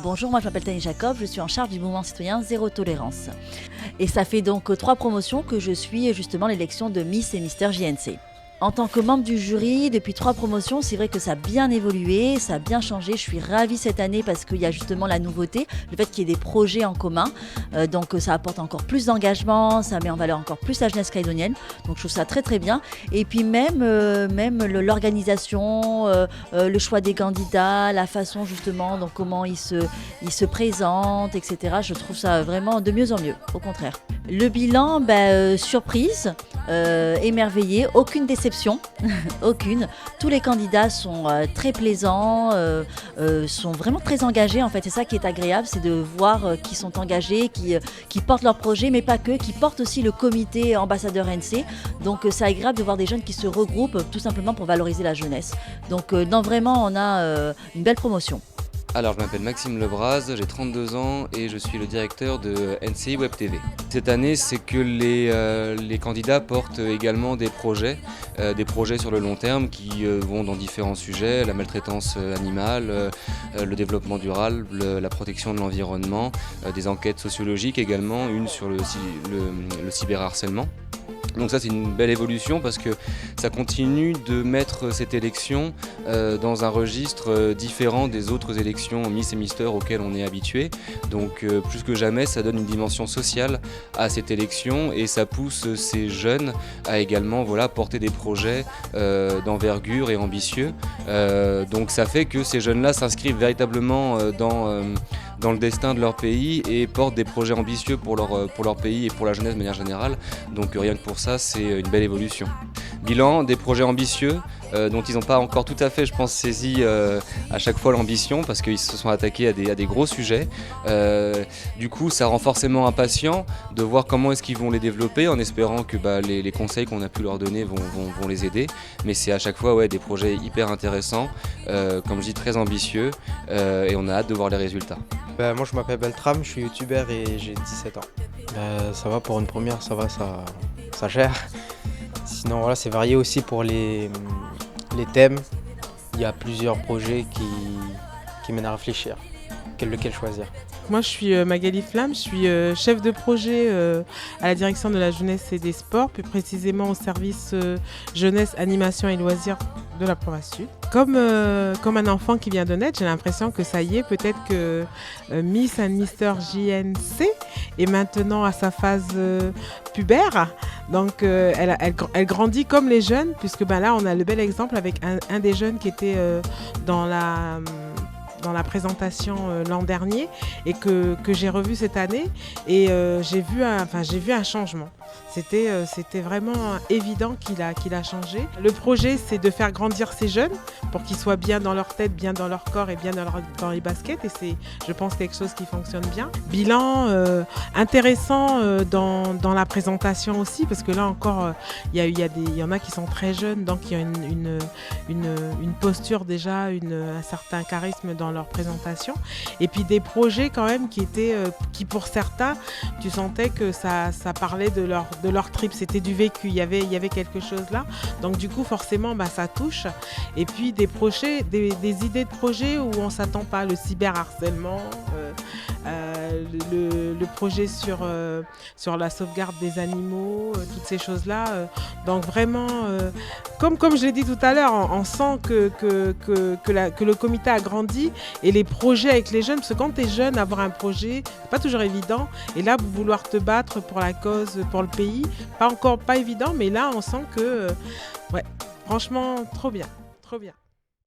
Bonjour, moi je m'appelle Tani Jacob, je suis en charge du mouvement citoyen Zéro Tolérance. Et ça fait donc 3 promotions que je suis justement l'élection de Miss et Mister JNC. En tant que membre du jury, depuis 3 promotions, c'est vrai que ça a bien évolué, ça a bien changé. Je suis ravie cette année parce qu'il y a justement la nouveauté, le fait qu'il y ait des projets en commun. Donc ça apporte encore plus d'engagement, ça met en valeur encore plus la jeunesse calédonienne. Donc je trouve ça très très bien. Et puis même l'organisation, le choix des candidats, la façon justement, donc comment ils se présentent, etc. Je trouve ça vraiment de mieux en mieux, au contraire. Le bilan, surprise, émerveillé, aucune déception, aucune. Tous les candidats sont très plaisants, sont vraiment très engagés. En fait, c'est ça qui est agréable, c'est de voir qu'ils sont engagés, qui portent leur projet, mais pas que, qui portent aussi le comité ambassadeur NC. Donc, c'est agréable de voir des jeunes qui se regroupent tout simplement pour valoriser la jeunesse. Donc, non, vraiment, on a une belle promotion. Alors, je m'appelle Maxime Lebras, j'ai 32 ans et je suis le directeur de NCI Web TV. Cette année, c'est que les candidats portent également des projets sur le long terme qui vont dans différents sujets, la maltraitance animale, le développement durable, la protection de l'environnement, des enquêtes sociologiques également, une sur le cyberharcèlement. Donc ça, c'est une belle évolution parce que ça continue de mettre cette élection dans un registre différent des autres élections Miss et Mister auxquelles on est habitué. Donc plus que jamais, ça donne une dimension sociale à cette élection et ça pousse ces jeunes à également porter des projets d'envergure et ambitieux. Donc ça fait que ces jeunes-là s'inscrivent véritablement dans le destin de leur pays et portent des projets ambitieux pour leur pays et pour la jeunesse de manière générale. Donc rien que pour ça, c'est une belle évolution. Bilan, des projets ambitieux dont ils n'ont pas encore tout à fait, je pense, saisi à chaque fois l'ambition parce qu'ils se sont attaqués à des gros sujets. Du coup, ça rend forcément impatient de voir comment est-ce qu'ils vont les développer en espérant que les conseils qu'on a pu leur donner vont les aider. Mais c'est à chaque fois des projets hyper intéressants, comme je dis, très ambitieux et on a hâte de voir les résultats. Moi je m'appelle Beltram, je suis youtubeur et j'ai 17 ans. Ça va pour une première, ça va, ça gère. Sinon voilà, c'est varié aussi pour les thèmes. Il y a plusieurs projets qui mènent à réfléchir. Lequel choisir? Moi, je suis Magali Flamme, je suis chef de projet à la direction de la jeunesse et des sports, plus précisément au service jeunesse, animation et loisirs de la province sud. Comme un enfant qui vient de naître, j'ai l'impression que ça y est, peut-être que Miss and Mister JNC est maintenant à sa phase pubère. Donc elle grandit comme les jeunes, puisque là on a le bel exemple avec un des jeunes qui était dans la présentation l'an dernier et que j'ai revu cette année et j'ai vu un changement. C'était vraiment évident qu'il a changé. Le projet, c'est de faire grandir ces jeunes pour qu'ils soient bien dans leur tête, bien dans leur corps et bien dans les baskets et c'est, je pense, quelque chose qui fonctionne bien. Bilan intéressant dans la présentation aussi parce que là encore, il y en a qui sont très jeunes donc il y a une posture déjà, un certain charisme dans leur présentation et puis des projets quand même qui pour certains tu sentais que ça parlait de leur trip, c'était du vécu, il y avait quelque chose là donc du coup forcément ça touche et puis des projets, des idées de projets où on s'attend pas, le cyberharcèlement, le projet sur la sauvegarde des animaux, toutes ces choses là donc vraiment comme je l'ai dit tout à l'heure, on sent que le comité a grandi et les projets avec les jeunes, parce que quand tu es jeune, avoir un projet, c'est pas toujours évident. Et là, vouloir te battre pour la cause, pour le pays, pas évident, mais là, on sent que, franchement, trop bien, trop bien.